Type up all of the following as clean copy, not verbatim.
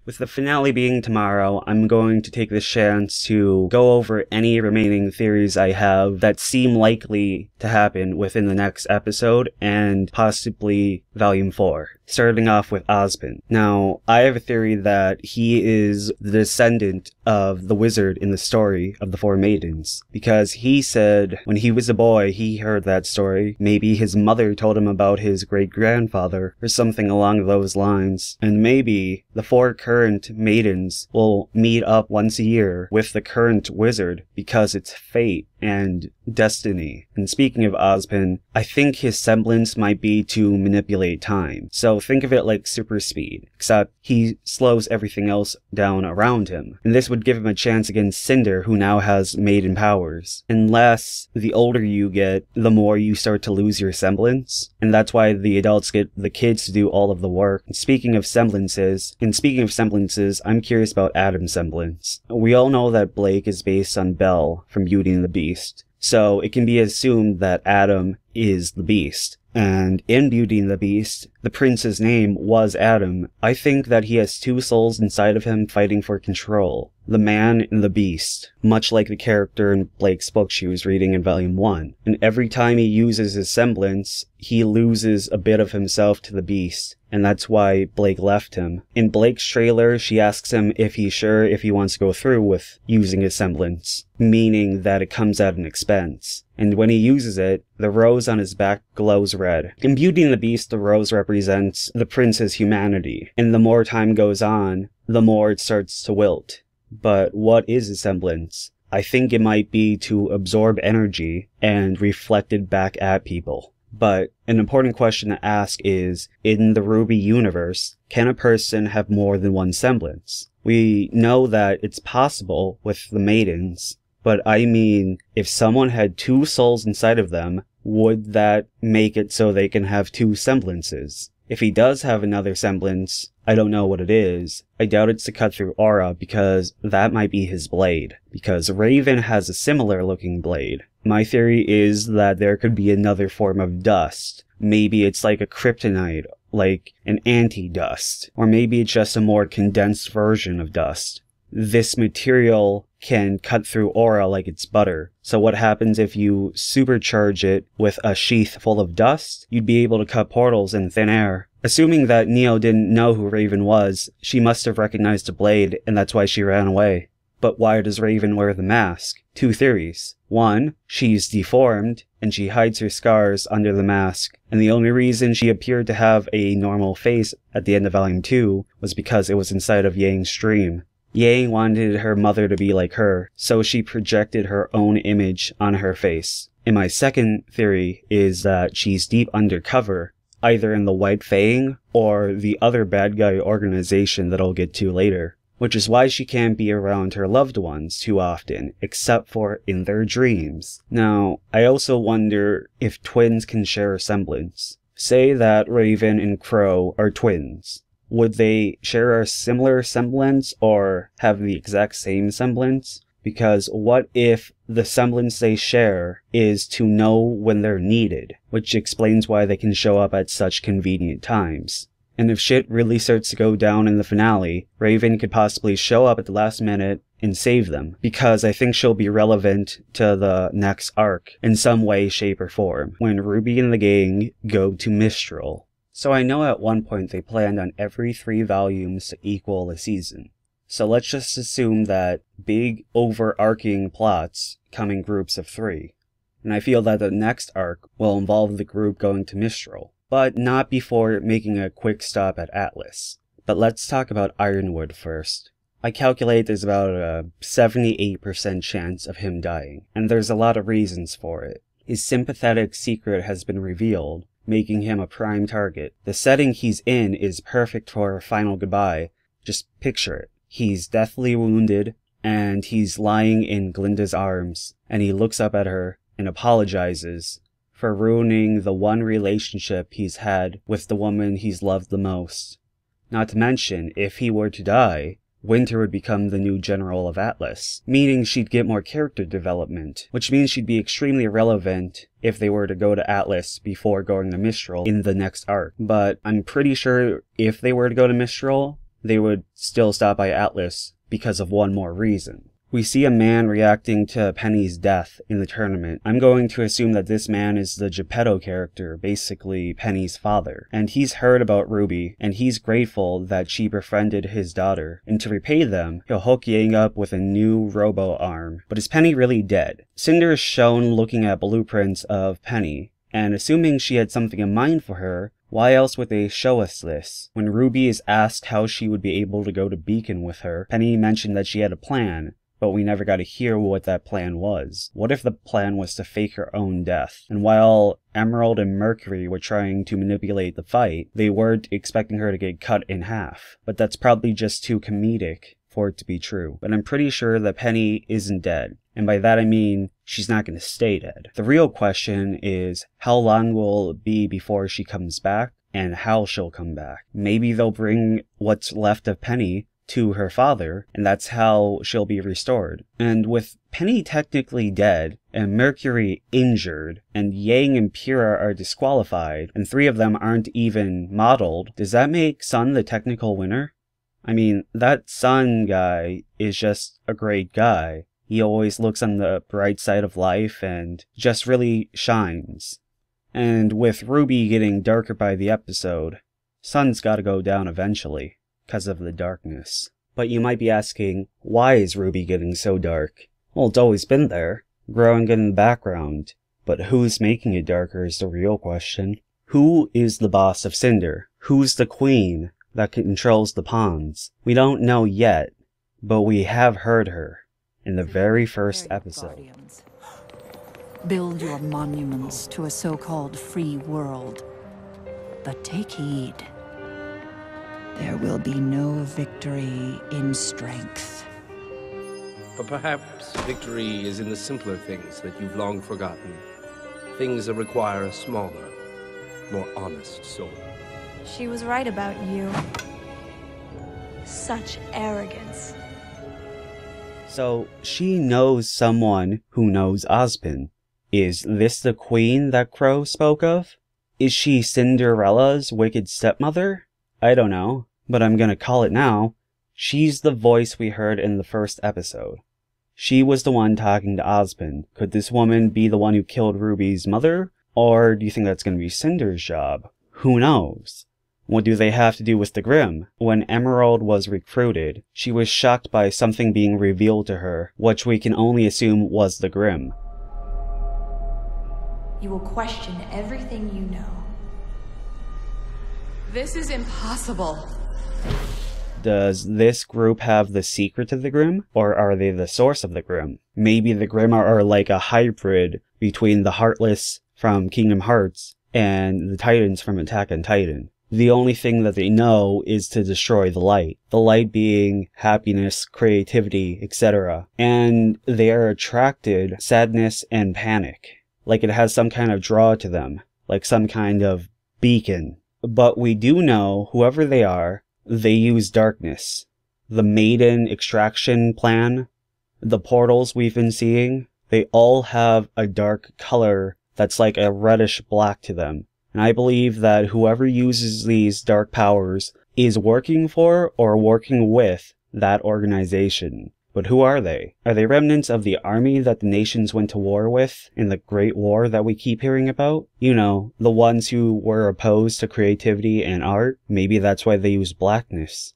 With the finale being tomorrow, I'm going to take this chance to go over any remaining theories I have that seem likely to happen within the next episode and possibly Volume 4. Starting off with Ozpin. Now, I have a theory that he is the descendant of the wizard in the story of the Four Maidens, because he said when he was a boy he heard that story. Maybe his mother told him about his great-grandfather or something along those lines, and maybe the four current maidens will meet up once a year with the current wizard because it's fate and destiny. And speaking of Ozpin, I think his semblance might be to manipulate time. So think of it like super speed, except he slows everything else down around him. And this would give him a chance against Cinder, who now has maiden powers. Unless the older you get, the more you start to lose your semblance. And that's why the adults get the kids to do all of the work. And speaking of semblances, I'm curious about Adam's semblance. We all know that Blake is based on Belle from Beauty and the Beast, so it can be assumed that Adam is the Beast. And in Beauty and the Beast, the prince's name was Adam. I think that he has two souls inside of him fighting for control. The man and the beast, much like the character in Blake's book she was reading in Volume 1. And every time he uses his semblance, he loses a bit of himself to the beast. And that's why Blake left him. In Blake's trailer, she asks him if he's sure if he wants to go through with using his semblance, meaning that it comes at an expense. And when he uses it, the rose on his back glows red. In Beauty and the Beast, the rose represents the prince's humanity, and the more time goes on, the more it starts to wilt. But what is a semblance? I think it might be to absorb energy and reflect it back at people. But an important question to ask is, in the RWBY universe, can a person have more than one semblance? We know that it's possible with the maidens, but I mean, if someone had two souls inside of them, would that make it so they can have two semblances? If he does have another semblance, I don't know what it is. I doubt it's to cut through aura, because that might be his blade. Because Raven has a similar looking blade. My theory is that there could be another form of dust. Maybe it's like a kryptonite, like an anti-dust. Or maybe it's just a more condensed version of dust. This material can cut through aura like it's butter. So what happens if you supercharge it with a sheath full of dust? You'd be able to cut portals in thin air. Assuming that Neo didn't know who Raven was, she must have recognized a blade, and that's why she ran away. But why does Raven wear the mask? Two theories. One, she's deformed, and she hides her scars under the mask, and the only reason she appeared to have a normal face at the end of Volume 2 was because it was inside of Yang's dream. Yang wanted her mother to be like her, so she projected her own image on her face. And my second theory is that she's deep undercover, either in the White Fang or the other bad guy organization that I'll get to later. Which is why she can't be around her loved ones too often, except for in their dreams. Now, I also wonder if twins can share a semblance. Say that Raven and Crow are twins. Would they share a similar semblance or have the exact same semblance? Because what if the semblance they share is to know when they're needed, which explains why they can show up at such convenient times. And if shit really starts to go down in the finale, Raven could possibly show up at the last minute and save them, because I think she'll be relevant to the next arc in some way, shape, or form, when Ruby and the gang go to Mistral. So I know at one point they planned on every 3 volumes to equal a season. So let's just assume that big overarching plots come in groups of 3. And I feel that the next arc will involve the group going to Mistral, but not before making a quick stop at Atlas. But let's talk about Ironwood first. I calculate there's about a 78% chance of him dying, and there's a lot of reasons for it. His sympathetic secret has been revealed, making him a prime target. The setting he's in is perfect for a final goodbye. Just picture it. He's deathly wounded, and he's lying in Glinda's arms, and he looks up at her and apologizes for ruining the one relationship he's had with the woman he's loved the most. Not to mention, if he were to die, Winter would become the new general of Atlas, meaning she'd get more character development, which means she'd be extremely relevant if they were to go to Atlas before going to Mistral in the next arc. But I'm pretty sure if they were to go to Mistral, they would still stop by Atlas because of one more reason. We see a man reacting to Penny's death in the tournament. I'm going to assume that this man is the Geppetto character, basically Penny's father. And he's heard about Ruby, and he's grateful that she befriended his daughter. And to repay them, he'll hook Yang up with a new robo-arm. But is Penny really dead? Cinder is shown looking at blueprints of Penny, and assuming she had something in mind for her, why else would they show us this? When Ruby is asked how she would be able to go to Beacon with her, Penny mentioned that she had a plan, but we never got to hear what that plan was. What if the plan was to fake her own death? And while Emerald and Mercury were trying to manipulate the fight, they weren't expecting her to get cut in half. But that's probably just too comedic for it to be true. But I'm pretty sure that Penny isn't dead. And by that I mean, she's not going to stay dead. The real question is, how long will it be before she comes back, and how she'll come back? Maybe they'll bring what's left of Penny to her father, and that's how she'll be restored. And with Penny technically dead, and Mercury injured, and Yang and Pyrrha are disqualified, and 3 of them aren't even modeled, does that make Sun the technical winner? I mean, that Sun guy is just a great guy. He always looks on the bright side of life and just really shines. And with Ruby getting darker by the episode, Sun's gotta go down eventually, because of the darkness. But you might be asking, why is Ruby getting so dark? Well, it's always been there, growing in the background. But who's making it darker is the real question. Who is the boss of Cinder? Who's the queen that controls the pawns? We don't know yet, but we have heard her in the very first episode. Guardians. Build your monuments to a so-called free world. But take heed. There will be no victory in strength. But perhaps victory is in the simpler things that you've long forgotten. Things that require a smaller, more honest soul. She was right about you. Such arrogance. So, she knows someone who knows Ozpin. Is this the queen that Crow spoke of? Is she Cinderella's wicked stepmother? I don't know, but I'm gonna call it now. She's the voice we heard in the first episode. She was the one talking to Ozpin. Could this woman be the one who killed Ruby's mother? Or do you think that's gonna be Cinder's job? Who knows? What do they have to do with the Grimm? When Emerald was recruited, she was shocked by something being revealed to her, which we can only assume was the Grimm. You will question everything you know. This is impossible. Does this group have the secret of the Grimm? Or are they the source of the Grimm? Maybe the Grimm are like a hybrid between the Heartless from Kingdom Hearts and the Titans from Attack on Titan. The only thing that they know is to destroy the light. The light being happiness, creativity, etc. And they are attracted sadness and panic. Like it has some kind of draw to them. Like some kind of beacon. But we do know, whoever they are, they use darkness. The Maiden extraction plan, the portals we've been seeing, they all have a dark color that's like a reddish black to them. And I believe that whoever uses these dark powers is working for or working with that organization. But who are they? Are they remnants of the army that the nations went to war with in the Great War that we keep hearing about? You know, the ones who were opposed to creativity and art? Maybe that's why they use blackness.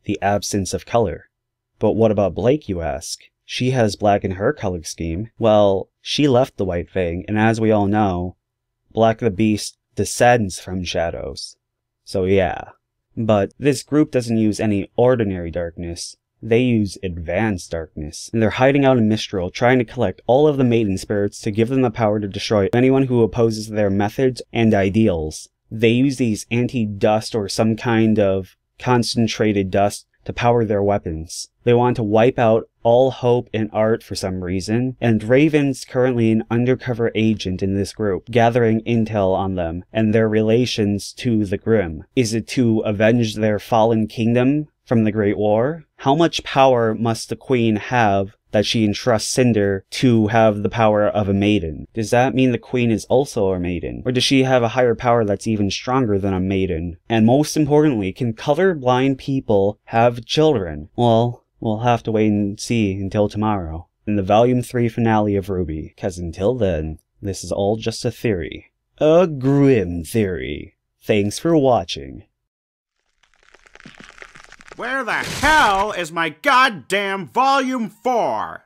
The absence of color. But what about Blake, you ask? She has black in her color scheme. Well, she left the White Fang, and as we all know, Black the Beast descends from shadows. So yeah. But this group doesn't use any ordinary darkness. They use advanced darkness, and they're hiding out in Mistral, trying to collect all of the Maiden Spirits to give them the power to destroy anyone who opposes their methods and ideals. They use these anti-dust or some kind of concentrated dust to power their weapons. They want to wipe out all hope in art for some reason, and Raven's currently an undercover agent in this group, gathering intel on them and their relations to the Grimm. Is it to avenge their fallen kingdom from the Great War? How much power must the Queen have that she entrusts Cinder to have the power of a maiden? Does that mean the Queen is also a maiden? Or does she have a higher power that's even stronger than a maiden? And most importantly, can colorblind people have children? Well, we'll have to wait and see until tomorrow, in the Volume 3 finale of RWBY, because until then, this is all just a theory. A grim theory. Thanks for watching. Where the hell is my goddamn Volume 4?